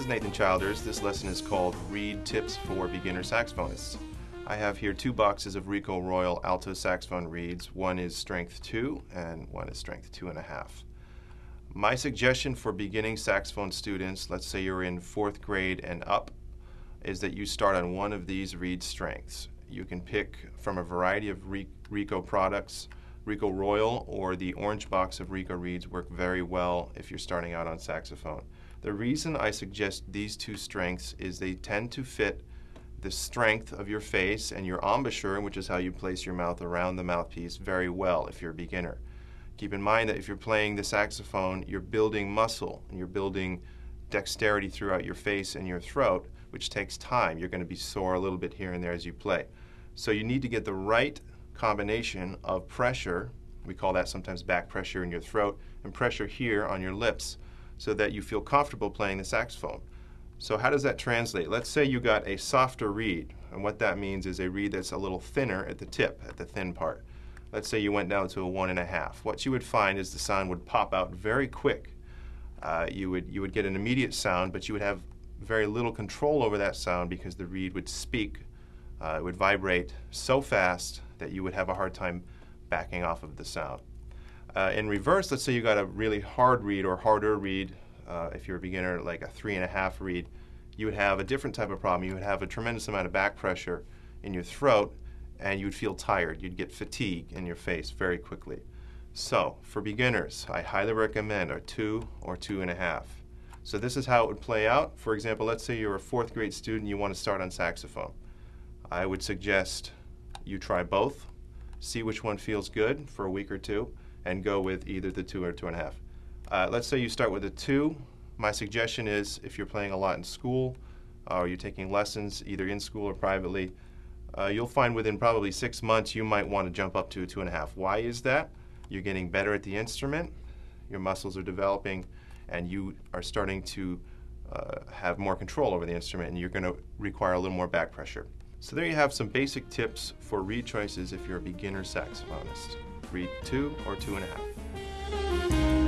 is Nathan Childers. This lesson is called Reed Tips for Beginner Saxophonists. I have here 2 boxes of Rico Royal alto saxophone reeds. One is strength 2 and one is strength 2.5. My suggestion for beginning saxophone students, let's say you're in 4th grade and up, is that you start on one of these reed strengths. You can pick from a variety of Rico products. Rico Royal or the orange box of Rico reeds work very well if you're starting out on saxophone. The reason I suggest these 2 strengths is they tend to fit the strength of your face and your embouchure, which is how you place your mouth around the mouthpiece, very well if you're a beginner. Keep in mind that if you're playing the saxophone, you're building muscle and you're building dexterity throughout your face and your throat, which takes time. You're going to be sore a little bit here and there as you play. So you need to get the right combination of pressure, we call that sometimes back pressure in your throat, and pressure here on your lips so that you feel comfortable playing the saxophone. So how does that translate? Let's say you got a softer reed, and what that means is a reed that's a little thinner at the tip, at the thin part. Let's say you went down to a 1.5. What you would find is the sound would pop out very quick. You would get an immediate sound, but you would have very little control over that sound because the reed would speak. It would vibrate so fast that you would have a hard time backing off of the sound. In reverse, let's say you got a really hard reed or harder reed, if you're a beginner, like a 3.5 reed, you would have a different type of problem. You would have a tremendous amount of back pressure in your throat and you'd feel tired. You'd get fatigue in your face very quickly. So, for beginners, I highly recommend a 2 or 2.5. So this is how it would play out. For example, let's say you're a 4th grade student and you want to start on saxophone. I would suggest you try both, see which one feels good for a week or 2, and go with either the 2 or 2.5. Let's say you start with a 2. My suggestion is if you're playing a lot in school or you're taking lessons either in school or privately, you'll find within probably 6 months you might want to jump up to a 2.5. Why is that? You're getting better at the instrument, your muscles are developing, and you are starting to have more control over the instrument, and you're going to require a little more back pressure. So there you have some basic tips for reed choices if you're a beginner saxophonist. Reed 2 or 2.5.